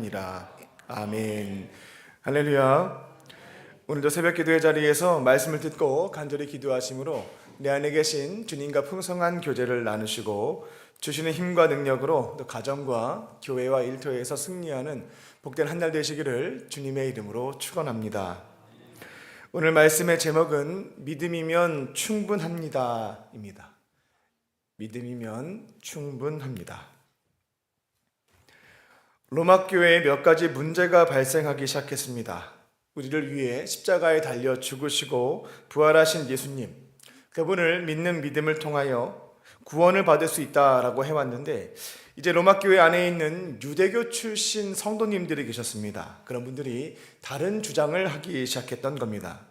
이라. 아멘. 할렐루야. 오늘도 새벽 기도의 자리에서 말씀을 듣고 간절히 기도하심으로 내 안에 계신 주님과 풍성한 교제를 나누시고 주시는 힘과 능력으로 또 가정과 교회와 일터에서 승리하는 복된 한 날 되시기를 주님의 이름으로 축원합니다. 오늘 말씀의 제목은 믿음이면 충분합니다입니다. 믿음이면 충분합니다. 로마 교회에 몇 가지 문제가 발생하기 시작했습니다. 우리를 위해 십자가에 달려 죽으시고 부활하신 예수님, 그분을 믿는 믿음을 통하여 구원을 받을 수 있다라고 해왔는데, 이제 로마 교회 안에 있는 유대교 출신 성도님들이 계셨습니다. 그런 분들이 다른 주장을 하기 시작했던 겁니다.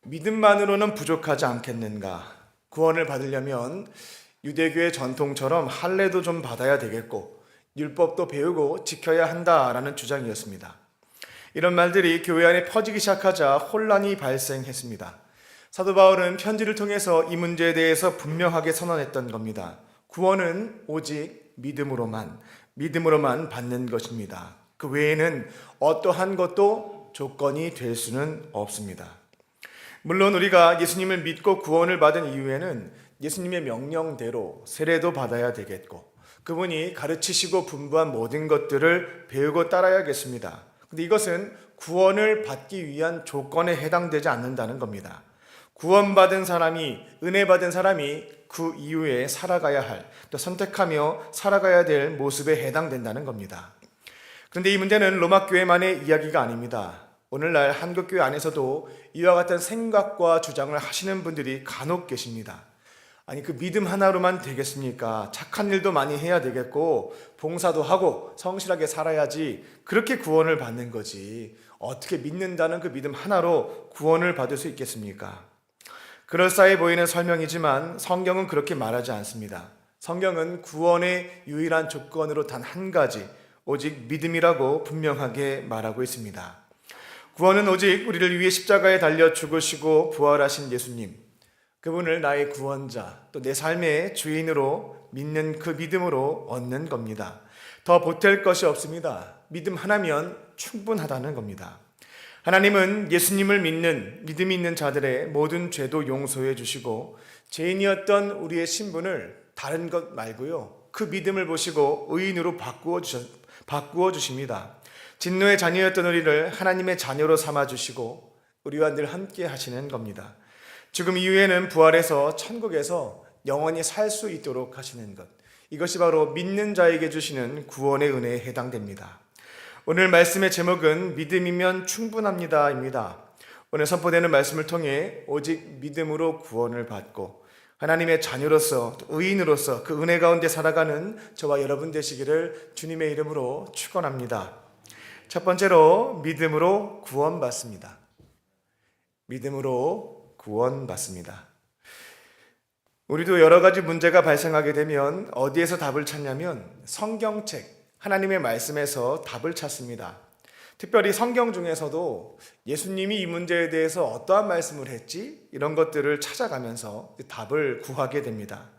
믿음만으로는 부족하지 않겠는가? 구원을 받으려면 유대교의 전통처럼 할례도 좀 받아야 되겠고 율법도 배우고 지켜야 한다라는 주장이었습니다. 이런 말들이 교회 안에 퍼지기 시작하자 혼란이 발생했습니다. 사도 바울은 편지를 통해서 이 문제에 대해서 분명하게 선언했던 겁니다. 구원은 오직 믿음으로만 받는 것입니다. 그 외에는 어떠한 것도 조건이 될 수는 없습니다. 물론 우리가 예수님을 믿고 구원을 받은 이후에는 예수님의 명령대로 세례도 받아야 되겠고 그분이 가르치시고 분부한 모든 것들을 배우고 따라야겠습니다. 근데 이것은 구원을 받기 위한 조건에 해당되지 않는다는 겁니다. 구원받은 사람이, 은혜 받은 사람이 그 이후에 살아가야 할, 또 선택하며 살아가야 될 모습에 해당된다는 겁니다. 그런데 이 문제는 로마 교회만의 이야기가 아닙니다. 오늘날 한국교회 안에서도 이와 같은 생각과 주장을 하시는 분들이 간혹 계십니다. 아니, 그 믿음 하나로만 되겠습니까? 착한 일도 많이 해야 되겠고 봉사도 하고 성실하게 살아야지 그렇게 구원을 받는 거지, 어떻게 믿는다는 그 믿음 하나로 구원을 받을 수 있겠습니까? 그럴싸해 보이는 설명이지만 성경은 그렇게 말하지 않습니다. 성경은 구원의 유일한 조건으로 단 한 가지, 오직 믿음이라고 분명하게 말하고 있습니다. 구원은 오직 우리를 위해 십자가에 달려 죽으시고 부활하신 예수님, 그분을 나의 구원자, 또 내 삶의 주인으로 믿는 그 믿음으로 얻는 겁니다. 더 보탤 것이 없습니다. 믿음 하나면 충분하다는 겁니다. 하나님은 예수님을 믿는 믿음이 있는 자들의 모든 죄도 용서해 주시고 죄인이었던 우리의 신분을 다른 것 말고요, 그 믿음을 보시고 의인으로 바꾸어 주십니다. 진노의 자녀였던 우리를 하나님의 자녀로 삼아 주시고 우리와 늘 함께 하시는 겁니다. 죽음 이후에는 부활해서 천국에서 영원히 살 수 있도록 하시는 것, 이것이 바로 믿는 자에게 주시는 구원의 은혜에 해당됩니다. 오늘 말씀의 제목은 믿음이면 충분합니다입니다. 오늘 선포되는 말씀을 통해 오직 믿음으로 구원을 받고 하나님의 자녀로서, 의인으로서 그 은혜 가운데 살아가는 저와 여러분 되시기를 주님의 이름으로 축원합니다. 첫 번째로 믿음으로 구원받습니다. 믿음으로 구원받습니다. 우리도 여러 가지 문제가 발생하게 되면 어디에서 답을 찾냐면 성경책, 하나님의 말씀에서 답을 찾습니다. 특별히 성경 중에서도 예수님이 이 문제에 대해서 어떠한 말씀을 했지? 이런 것들을 찾아가면서 답을 구하게 됩니다.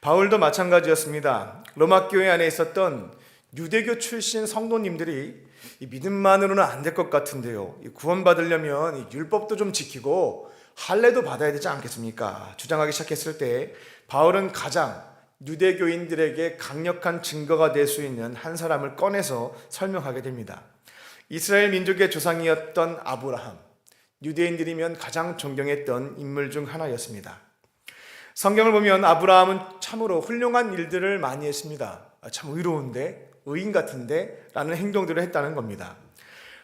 바울도 마찬가지였습니다. 로마 교회 안에 있었던 유대교 출신 성도님들이 이 믿음만으로는 안 될 것 같은데요, 구원받으려면 율법도 좀 지키고 할례도 받아야 되지 않겠습니까? 주장하기 시작했을 때 바울은 가장 유대교인들에게 강력한 증거가 될 수 있는 한 사람을 꺼내서 설명하게 됩니다. 이스라엘 민족의 조상이었던 아브라함, 유대인들이면 가장 존경했던 인물 중 하나였습니다. 성경을 보면 아브라함은 참으로 훌륭한 일들을 많이 했습니다. 참 의로운데, 의인 같은데 라는 행동들을 했다는 겁니다.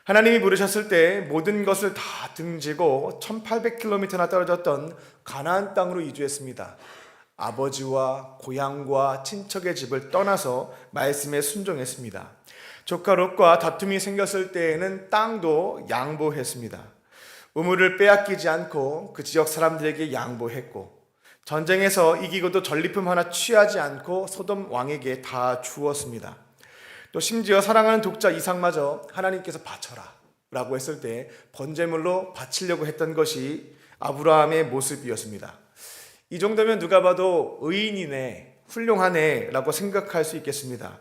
하나님이 부르셨을 때 모든 것을 다 등지고 1800km나 떨어졌던 가나안 땅으로 이주했습니다. 아버지와 고향과 친척의 집을 떠나서 말씀에 순종했습니다. 조카 롯과 다툼이 생겼을 때에는 땅도 양보했습니다. 우물을 빼앗기지 않고 그 지역 사람들에게 양보했고, 전쟁에서 이기고도 전리품 하나 취하지 않고 소돔 왕에게 다 주었습니다. 또 심지어 사랑하는 독자 이삭마저 하나님께서 바쳐라 라고 했을 때 번제물로 바치려고 했던 것이 아브라함의 모습이었습니다. 이 정도면 누가 봐도 의인이네, 훌륭하네 라고 생각할 수 있겠습니다.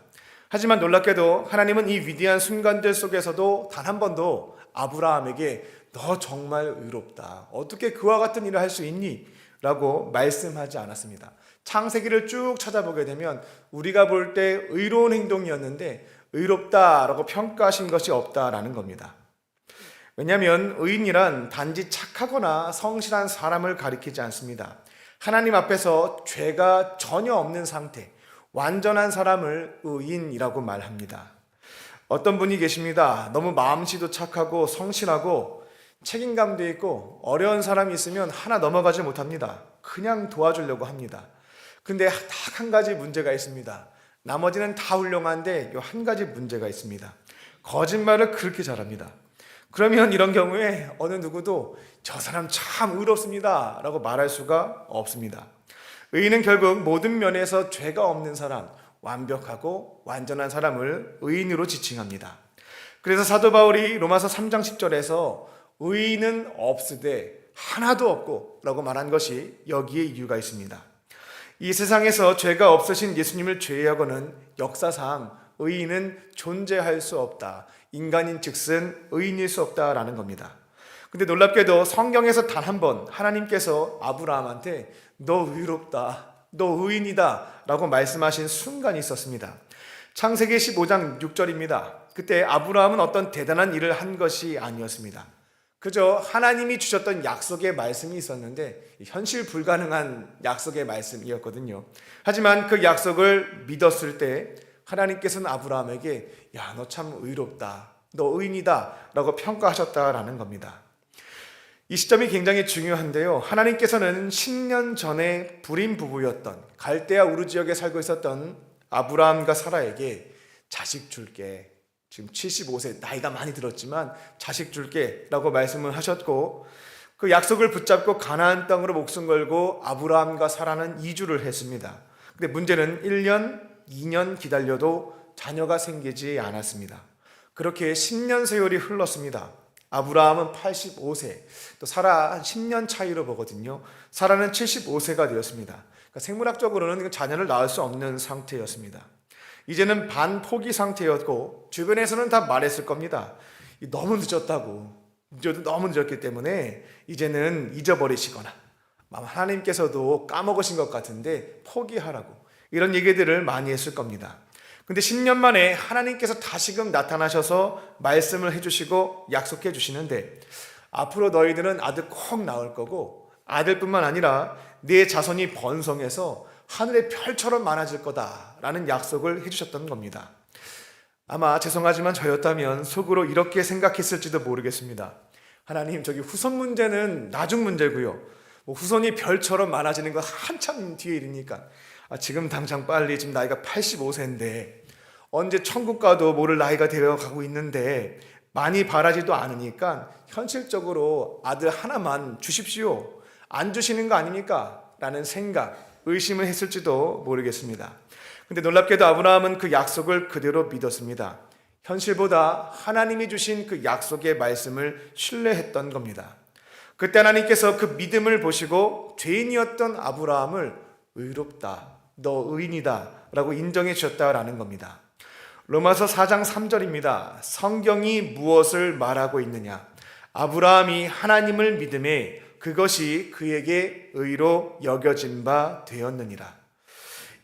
하지만 놀랍게도 하나님은 이 위대한 순간들 속에서도 단 한 번도 아브라함에게 너 정말 의롭다, 어떻게 그와 같은 일을 할 수 있니? 라고 말씀하지 않았습니다. 창세기를 쭉 찾아보게 되면 우리가 볼 때 의로운 행동이었는데 의롭다라고 평가하신 것이 없다라는 겁니다. 왜냐하면 의인이란 단지 착하거나 성실한 사람을 가리키지 않습니다. 하나님 앞에서 죄가 전혀 없는 상태, 완전한 사람을 의인이라고 말합니다. 어떤 분이 계십니다. 너무 마음씨도 착하고 성실하고 책임감도 있고 어려운 사람이 있으면 하나 넘어가지 못합니다. 그냥 도와주려고 합니다. 근데 딱 한 가지 문제가 있습니다. 나머지는 다 훌륭한데 이 한 가지 문제가 있습니다. 거짓말을 그렇게 잘합니다. 그러면 이런 경우에 어느 누구도 저 사람 참 의롭습니다 라고 말할 수가 없습니다. 의인은 결국 모든 면에서 죄가 없는 사람, 완벽하고 완전한 사람을 의인으로 지칭합니다. 그래서 사도 바울이 로마서 3장 10절에서 의인은 없으되 하나도 없고 라고 말한 것이 여기에 이유가 있습니다. 이 세상에서 죄가 없으신 예수님을 제외하고는 역사상 의인은 존재할 수 없다, 인간인 즉슨 의인일 수 없다라는 겁니다. 근데 놀랍게도 성경에서 단 한 번 하나님께서 아브라함한테 너 의롭다, 너 의인이다 라고 말씀하신 순간이 있었습니다. 창세기 15장 6절입니다. 그때 아브라함은 어떤 대단한 일을 한 것이 아니었습니다. 그저 하나님이 주셨던 약속의 말씀이 있었는데 현실 불가능한 약속의 말씀이었거든요. 하지만 그 약속을 믿었을 때 하나님께서는 아브라함에게 야, 너 참 의롭다, 너 의인이다 라고 평가하셨다라는 겁니다. 이 시점이 굉장히 중요한데요. 하나님께서는 10년 전에 불임 부부였던 갈대아 우르 지역에 살고 있었던 아브라함과 사라에게 자식 줄게, 지금 75세 나이가 많이 들었지만 자식 줄게 라고 말씀을 하셨고, 그 약속을 붙잡고 가나안 땅으로 목숨 걸고 아브라함과 사라는 이주를 했습니다. 근데 문제는 1년, 2년 기다려도 자녀가 생기지 않았습니다. 그렇게 10년 세월이 흘렀습니다. 아브라함은 85세, 또 사라 한 10년 차이로 보거든요. 사라는 75세가 되었습니다. 그러니까 생물학적으로는 자녀를 낳을 수 없는 상태였습니다. 이제는 반포기 상태였고 주변에서는 다 말했을 겁니다. 너무 늦었다고, 너무 늦었기 때문에 이제는 잊어버리시거나 하나님께서도 까먹으신 것 같은데 포기하라고, 이런 얘기들을 많이 했을 겁니다. 근데 10년 만에 하나님께서 다시금 나타나셔서 말씀을 해주시고 약속해 주시는데 앞으로 너희들은 아들 꼭 낳을 거고 아들뿐만 아니라 네 자손이 번성해서 하늘의 별처럼 많아질 거다라는 약속을 해주셨던 겁니다. 아마 죄송하지만 저였다면 속으로 이렇게 생각했을지도 모르겠습니다. 하나님, 저기 후손 문제는 나중 문제고요. 후손이 별처럼 많아지는 건 한참 뒤에 일이니까 지금 당장 빨리, 지금 나이가 85세인데 언제 천국 가도 모를 나이가 되어가고 있는데 많이 바라지도 않으니까 현실적으로 아들 하나만 주십시오, 안 주시는 거 아닙니까? 라는 생각, 의심을 했을지도 모르겠습니다. 근데 놀랍게도 아브라함은 그 약속을 그대로 믿었습니다. 현실보다 하나님이 주신 그 약속의 말씀을 신뢰했던 겁니다. 그때 하나님께서 그 믿음을 보시고 죄인이었던 아브라함을 의롭다, 너 의인이다 라고 인정해 주셨다라는 겁니다. 로마서 4장 3절입니다. 성경이 무엇을 말하고 있느냐? 아브라함이 하나님을 믿음에 그것이 그에게 의로 여겨진 바 되었느니라.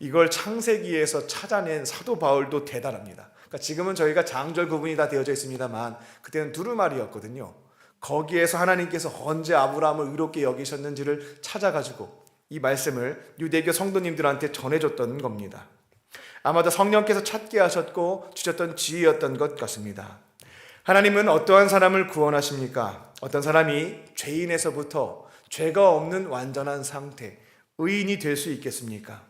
이걸 창세기에서 찾아낸 사도 바울도 대단합니다. 그러니까 지금은 저희가 장절 구분이 다 되어져 있습니다만 그때는 두루마리였거든요. 거기에서 하나님께서 언제 아브라함을 의롭게 여기셨는지를 찾아가지고 이 말씀을 유대교 성도님들한테 전해줬던 겁니다. 아마도 성령께서 찾게 하셨고 주셨던 지혜였던 것 같습니다. 하나님은 어떠한 사람을 구원하십니까? 어떤 사람이 죄인에서부터 죄가 없는 완전한 상태, 의인이 될 수 있겠습니까?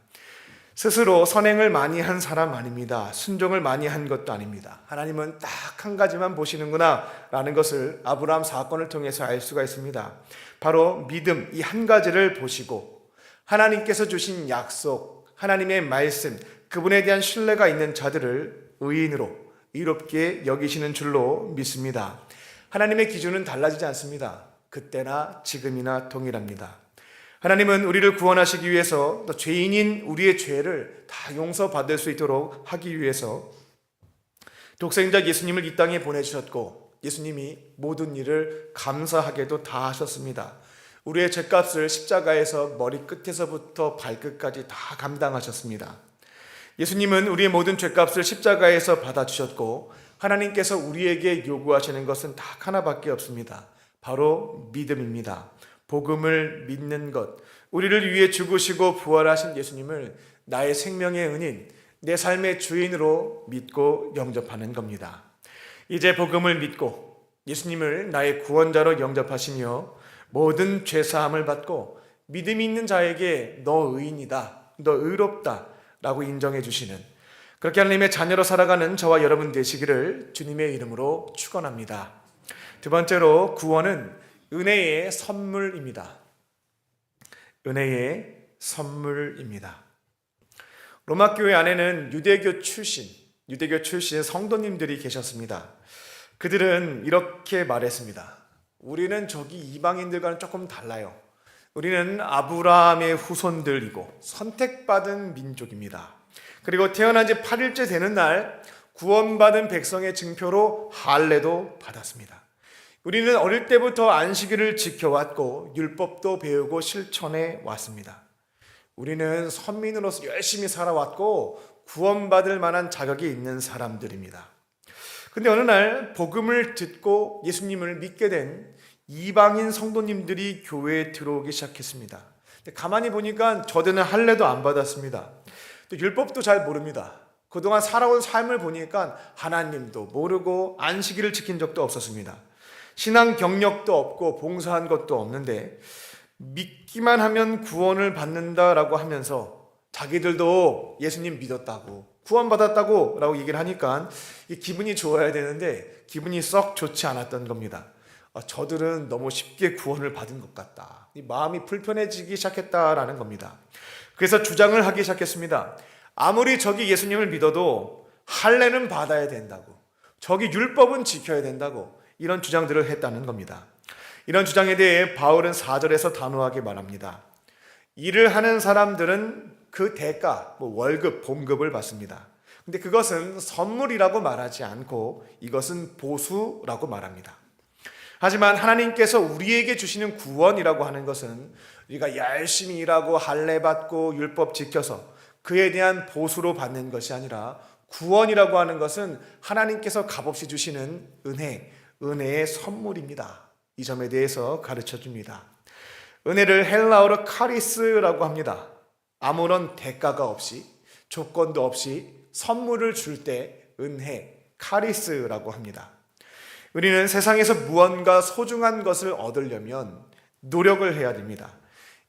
스스로 선행을 많이 한 사람 아닙니다. 순종을 많이 한 것도 아닙니다. 하나님은 딱 한 가지만 보시는구나 라는 것을 아브라함 사건을 통해서 알 수가 있습니다. 바로 믿음, 이 한 가지를 보시고 하나님께서 주신 약속, 하나님의 말씀, 그분에 대한 신뢰가 있는 자들을 의인으로 의롭게 여기시는 줄로 믿습니다. 하나님의 기준은 달라지지 않습니다. 그때나 지금이나 동일합니다. 하나님은 우리를 구원하시기 위해서 또 죄인인 우리의 죄를 다 용서받을 수 있도록 하기 위해서 독생자 예수님을 이 땅에 보내주셨고 예수님이 모든 일을 감사하게도 다 하셨습니다. 우리의 죄값을 십자가에서 머리 끝에서부터 발끝까지 다 감당하셨습니다. 예수님은 우리의 모든 죄값을 십자가에서 받아주셨고 하나님께서 우리에게 요구하시는 것은 딱 하나밖에 없습니다. 바로 믿음입니다. 복음을 믿는 것, 우리를 위해 죽으시고 부활하신 예수님을 나의 생명의 은인, 내 삶의 주인으로 믿고 영접하는 겁니다. 이제 복음을 믿고 예수님을 나의 구원자로 영접하시며 모든 죄사함을 받고 믿음이 있는 자에게 너 의인이다, 너 의롭다 라고 인정해 주시는, 그렇게 하나님의 자녀로 살아가는 저와 여러분 되시기를 주님의 이름으로 축원합니다. 두 번째로 구원은 은혜의 선물입니다. 은혜의 선물입니다. 로마 교회 안에는 유대교 출신 성도님들이 계셨습니다. 그들은 이렇게 말했습니다. 우리는 저기 이방인들과는 조금 달라요. 우리는 아브라함의 후손들이고 선택받은 민족입니다. 그리고 태어난 지 8일째 되는 날 구원받은 백성의 증표로 할례도 받았습니다. 우리는 어릴 때부터 안식일을 지켜왔고 율법도 배우고 실천해 왔습니다. 우리는 선민으로서 열심히 살아왔고 구원받을 만한 자격이 있는 사람들입니다. 근데 어느 날 복음을 듣고 예수님을 믿게 된 이방인 성도님들이 교회에 들어오기 시작했습니다. 가만히 보니까 저들은 할례도 안 받았습니다. 또 율법도 잘 모릅니다. 그동안 살아온 삶을 보니까 하나님도 모르고 안식일을 지킨 적도 없었습니다. 신앙 경력도 없고 봉사한 것도 없는데 믿기만 하면 구원을 받는다라고 하면서 자기들도 예수님 믿었다고 구원받았다고 라고 얘기를 하니까 기분이 좋아야 되는데 기분이 썩 좋지 않았던 겁니다. 저들은 너무 쉽게 구원을 받은 것 같다. 마음이 불편해지기 시작했다라는 겁니다. 그래서 주장을 하기 시작했습니다. 아무리 저기 예수님을 믿어도 할례는 받아야 된다고, 저기 율법은 지켜야 된다고, 이런 주장들을 했다는 겁니다. 이런 주장에 대해 바울은 4절에서 단호하게 말합니다. 일을 하는 사람들은 그 대가, 월급, 봉급을 받습니다. 근데 그것은 선물이라고 말하지 않고 이것은 보수라고 말합니다. 하지만 하나님께서 우리에게 주시는 구원이라고 하는 것은 우리가 열심히 일하고 할례 받고 율법 지켜서 그에 대한 보수로 받는 것이 아니라 구원이라고 하는 것은 하나님께서 값없이 주시는 은혜의 선물입니다. 이 점에 대해서 가르쳐 줍니다. 은혜를 헬라어로 카리스라고 합니다. 아무런 대가가 없이 조건도 없이 선물을 줄 때 은혜, 카리스라고 합니다. 우리는 세상에서 무언가 소중한 것을 얻으려면 노력을 해야 됩니다.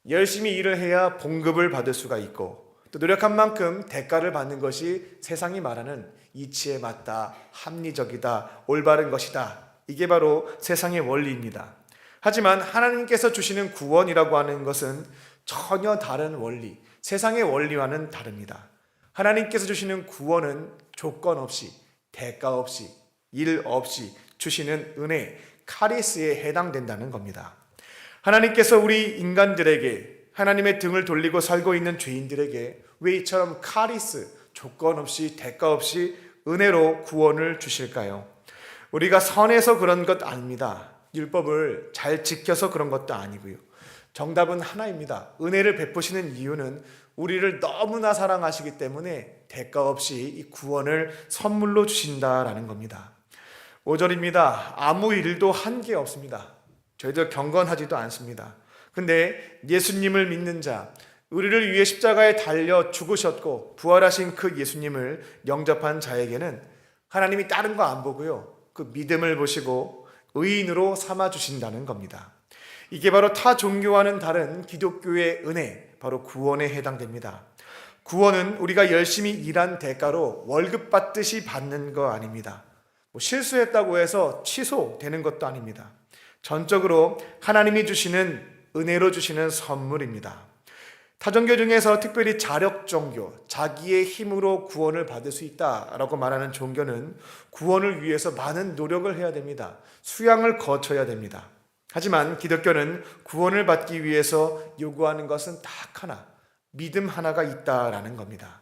열심히 일을 해야 봉급을 받을 수가 있고 또 노력한 만큼 대가를 받는 것이 세상이 말하는 이치에 맞다, 합리적이다, 올바른 것이다. 이게 바로 세상의 원리입니다. 하지만 하나님께서 주시는 구원이라고 하는 것은 전혀 다른 원리, 세상의 원리와는 다릅니다. 하나님께서 주시는 구원은 조건 없이, 대가 없이, 일 없이 주시는 은혜, 카리스에 해당된다는 겁니다. 하나님께서 우리 인간들에게, 하나님의 등을 돌리고 살고 있는 죄인들에게 왜 이처럼 카리스, 조건 없이, 대가 없이 은혜로 구원을 주실까요? 우리가 선해서 그런 것 아닙니다. 율법을 잘 지켜서 그런 것도 아니고요. 정답은 하나입니다. 은혜를 베푸시는 이유는 우리를 너무나 사랑하시기 때문에 대가 없이 이 구원을 선물로 주신다라는 겁니다. 5절입니다. 아무 일도 한 게 없습니다. 저희들 경건하지도 않습니다. 근데 예수님을 믿는 자, 우리를 위해 십자가에 달려 죽으셨고 부활하신 그 예수님을 영접한 자에게는 하나님이 다른 거 안 보고요, 그 믿음을 보시고 의인으로 삼아주신다는 겁니다. 이게 바로 타 종교와는 다른 기독교의 은혜, 바로 구원에 해당됩니다. 구원은 우리가 열심히 일한 대가로 월급 받듯이 받는 거 아닙니다. 실수했다고 해서 취소되는 것도 아닙니다. 전적으로 하나님이 주시는 은혜로 주시는 선물입니다. 타종교 중에서 특별히 자력종교, 자기의 힘으로 구원을 받을 수 있다라고 말하는 종교는 구원을 위해서 많은 노력을 해야 됩니다. 수양을 거쳐야 됩니다. 하지만 기독교는 구원을 받기 위해서 요구하는 것은 딱 하나, 믿음 하나가 있다라는 겁니다.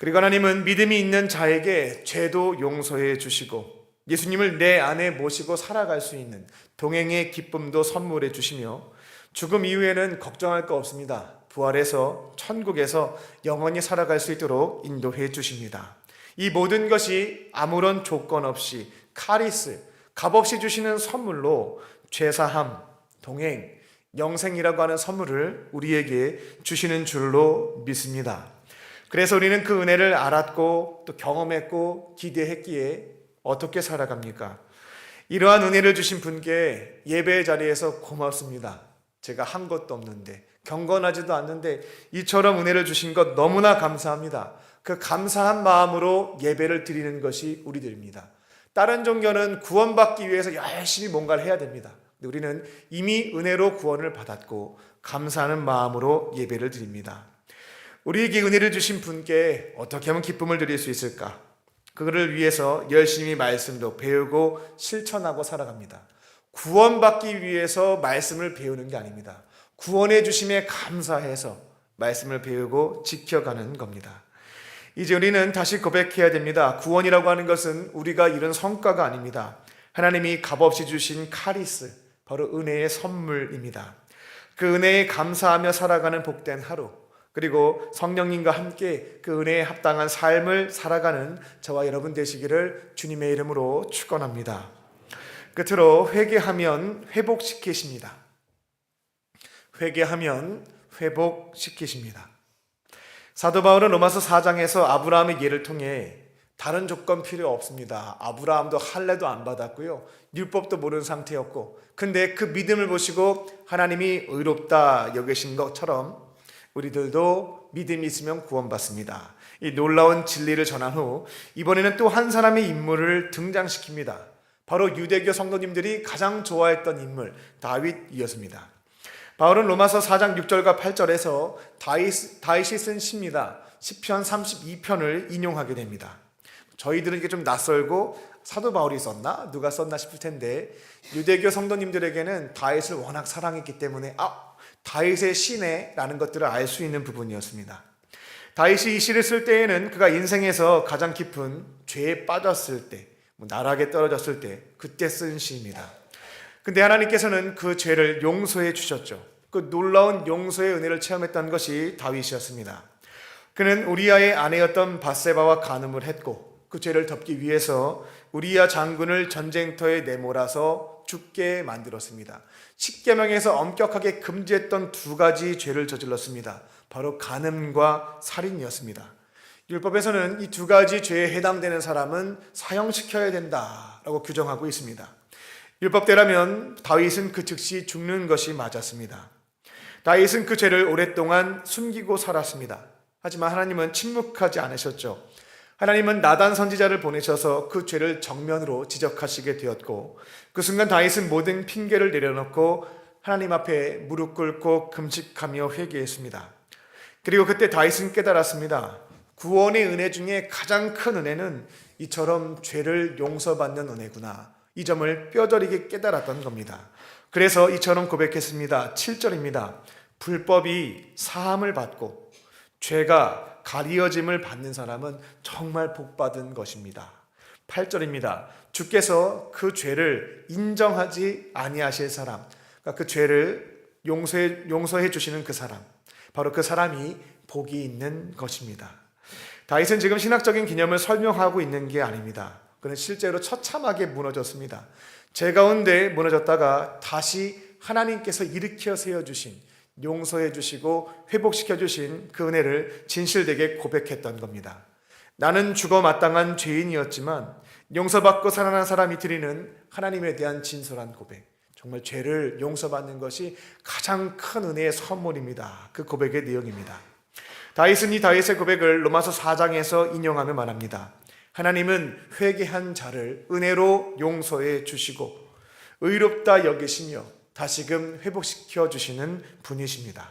그리고 하나님은 믿음이 있는 자에게 죄도 용서해 주시고 예수님을 내 안에 모시고 살아갈 수 있는 동행의 기쁨도 선물해 주시며 죽음 이후에는 걱정할 거 없습니다. 부활해서 천국에서 영원히 살아갈 수 있도록 인도해 주십니다. 이 모든 것이 아무런 조건 없이 카리스, 값없이 주시는 선물로 죄사함, 동행, 영생이라고 하는 선물을 우리에게 주시는 줄로 믿습니다. 그래서 우리는 그 은혜를 알았고 또 경험했고 기대했기에 어떻게 살아갑니까? 이러한 은혜를 주신 분께 예배의 자리에서 고맙습니다. 제가 한 것도 없는데 경건하지도 않는데 이처럼 은혜를 주신 것 너무나 감사합니다. 그 감사한 마음으로 예배를 드리는 것이 우리들입니다. 다른 종교는 구원받기 위해서 열심히 뭔가를 해야 됩니다. 근데 우리는 이미 은혜로 구원을 받았고 감사하는 마음으로 예배를 드립니다. 우리에게 은혜를 주신 분께 어떻게 하면 기쁨을 드릴 수 있을까? 그거를 위해서 열심히 말씀도 배우고 실천하고 살아갑니다. 구원받기 위해서 말씀을 배우는 게 아닙니다. 구원해 주심에 감사해서 말씀을 배우고 지켜가는 겁니다. 이제 우리는 다시 고백해야 됩니다. 구원이라고 하는 것은 우리가 이룬 성과가 아닙니다. 하나님이 값없이 주신 카리스, 바로 은혜의 선물입니다. 그 은혜에 감사하며 살아가는 복된 하루, 그리고 성령님과 함께 그 은혜에 합당한 삶을 살아가는 저와 여러분 되시기를 주님의 이름으로 축원합니다. 끝으로 회개하면 회복시키십니다. 회개하면 회복시키십니다. 사도 바울은 로마서 4장에서 아브라함의 예를 통해 다른 조건 필요 없습니다. 아브라함도 할례도 안 받았고요. 율법도 모르는 상태였고 근데 그 믿음을 보시고 하나님이 의롭다 여기신 것처럼 우리들도 믿음이 있으면 구원받습니다. 이 놀라운 진리를 전한 후 이번에는 또 한 사람의 인물을 등장시킵니다. 바로 유대교 성도님들이 가장 좋아했던 인물 다윗이었습니다. 바울은 로마서 4장 6절과 8절에서 다윗이 쓴 시입니다. 시편 32편을 인용하게 됩니다. 저희들은 이게 좀 낯설고 사도 바울이 썼나? 누가 썼나 싶을 텐데 유대교 성도님들에게는 다윗을 워낙 사랑했기 때문에 다윗의 시네 라는 것들을 알 수 있는 부분이었습니다. 다윗이 이 시를 쓸 때에는 그가 인생에서 가장 깊은 죄에 빠졌을 때, 나락에 떨어졌을 때 그때 쓴 시입니다. 근데 하나님께서는 그 죄를 용서해 주셨죠. 그 놀라운 용서의 은혜를 체험했던 것이 다윗이었습니다. 그는 우리아의 아내였던 밧세바와 간음을 했고 그 죄를 덮기 위해서 우리아 장군을 전쟁터에 내몰아서 죽게 만들었습니다. 십계명에서 엄격하게 금지했던 두 가지 죄를 저질렀습니다. 바로 간음과 살인이었습니다. 율법에서는 이 두 가지 죄에 해당되는 사람은 사형시켜야 된다라고 규정하고 있습니다. 율법대라면 다윗은 그 즉시 죽는 것이 맞았습니다. 다윗은 그 죄를 오랫동안 숨기고 살았습니다. 하지만 하나님은 침묵하지 않으셨죠. 하나님은 나단 선지자를 보내셔서 그 죄를 정면으로 지적하시게 되었고 그 순간 다윗은 모든 핑계를 내려놓고 하나님 앞에 무릎 꿇고 금식하며 회개했습니다. 그리고 그때 다윗은 깨달았습니다. 구원의 은혜 중에 가장 큰 은혜는 이처럼 죄를 용서받는 은혜구나. 이 점을 뼈저리게 깨달았던 겁니다. 그래서 이처럼 고백했습니다. 7절입니다. 불법이 사함을 받고 죄가 가리어짐을 받는 사람은 정말 복받은 것입니다. 8절입니다. 주께서 그 죄를 인정하지 아니하실 사람, 그러니까 그 죄를 용서해 주시는 그 사람, 바로 그 사람이 복이 있는 것입니다. 다윗은 지금 신학적인 개념을 설명하고 있는 게 아닙니다. 그는 실제로 처참하게 무너졌습니다. 죄 가운데 무너졌다가 다시 하나님께서 일으켜 세워주신, 용서해 주시고 회복시켜 주신 그 은혜를 진실되게 고백했던 겁니다. 나는 죽어 마땅한 죄인이었지만 용서받고 살아난 사람이 드리는 하나님에 대한 진솔한 고백, 정말 죄를 용서받는 것이 가장 큰 은혜의 선물입니다. 그 고백의 내용입니다. 다윗은 이 다윗의 고백을 로마서 4장에서 인용하며 말합니다. 하나님은 회개한 자를 은혜로 용서해 주시고 의롭다 여기시며 다시금 회복시켜 주시는 분이십니다.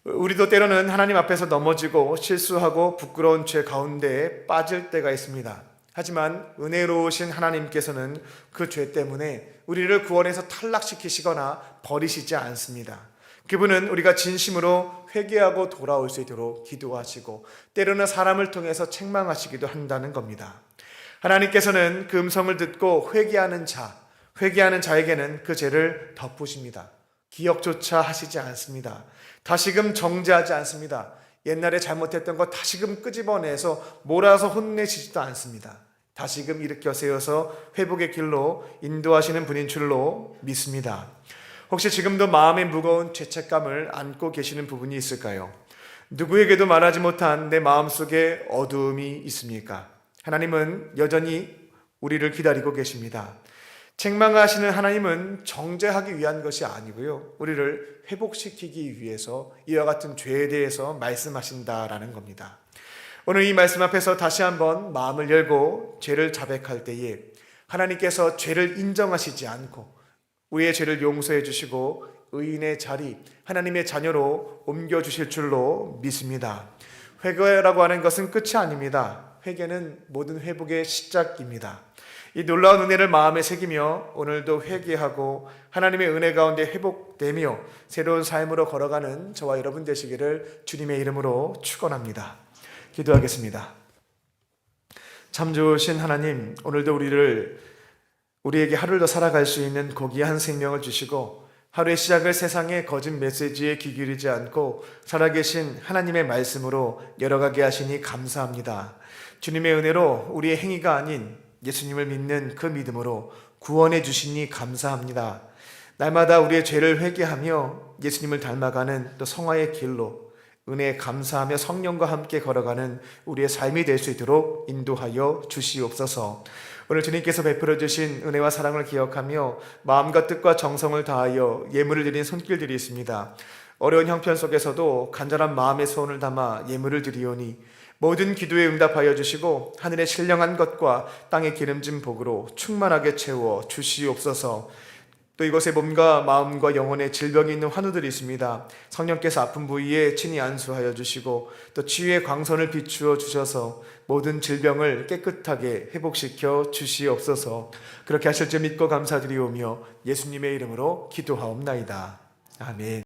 우리도 때로는 하나님 앞에서 넘어지고 실수하고 부끄러운 죄 가운데 빠질 때가 있습니다. 하지만 은혜로우신 하나님께서는 그 죄 때문에 우리를 구원해서 탈락시키시거나 버리시지 않습니다. 그분은 우리가 진심으로 회개하고 돌아올 수 있도록 기도하시고 때로는 사람을 통해서 책망하시기도 한다는 겁니다. 하나님께서는 그 음성을 듣고 회개하는 자에게는 그 죄를 덮으십니다. 기억조차 하시지 않습니다. 다시금 정죄하지 않습니다. 옛날에 잘못했던 거 다시금 끄집어내서 몰아서 혼내시지도 않습니다. 다시금 일으켜 세워서 회복의 길로 인도하시는 분인 줄로 믿습니다. 혹시 지금도 마음에 무거운 죄책감을 안고 계시는 부분이 있을까요? 누구에게도 말하지 못한 내 마음속에 어두움이 있습니까? 하나님은 여전히 우리를 기다리고 계십니다. 책망하시는 하나님은 정죄하기 위한 것이 아니고요, 우리를 회복시키기 위해서 이와 같은 죄에 대해서 말씀하신다라는 겁니다. 오늘 이 말씀 앞에서 다시 한번 마음을 열고 죄를 자백할 때에 하나님께서 죄를 인정하시지 않고 우리의 죄를 용서해 주시고 의인의 자리, 하나님의 자녀로 옮겨주실 줄로 믿습니다. 회개라고 하는 것은 끝이 아닙니다. 회개는 모든 회복의 시작입니다. 이 놀라운 은혜를 마음에 새기며 오늘도 회개하고 하나님의 은혜 가운데 회복되며 새로운 삶으로 걸어가는 저와 여러분 되시기를 주님의 이름으로 축원합니다. 기도하겠습니다. 참 좋으신 하나님, 오늘도 우리에게 하루를 더 살아갈 수 있는 고귀한 생명을 주시고 하루의 시작을 세상의 거짓 메시지에 귀 기울이지 않고 살아계신 하나님의 말씀으로 열어가게 하시니 감사합니다. 주님의 은혜로 우리의 행위가 아닌 예수님을 믿는 그 믿음으로 구원해 주시니 감사합니다. 날마다 우리의 죄를 회개하며 예수님을 닮아가는 또 성화의 길로 은혜에 감사하며 성령과 함께 걸어가는 우리의 삶이 될 수 있도록 인도하여 주시옵소서. 오늘 주님께서 베풀어 주신 은혜와 사랑을 기억하며 마음과 뜻과 정성을 다하여 예물을 드린 손길들이 있습니다. 어려운 형편 속에서도 간절한 마음의 소원을 담아 예물을 드리오니 모든 기도에 응답하여 주시고 하늘의 신령한 것과 땅의 기름진 복으로 충만하게 채워 주시옵소서. 또 이곳에 몸과 마음과 영혼에 질병이 있는 환우들이 있습니다. 성령께서 아픈 부위에 친히 안수하여 주시고 또 치유의 광선을 비추어 주셔서 모든 질병을 깨끗하게 회복시켜 주시옵소서. 그렇게 하실 줄 믿고 감사드리오며 예수님의 이름으로 기도하옵나이다. 아멘.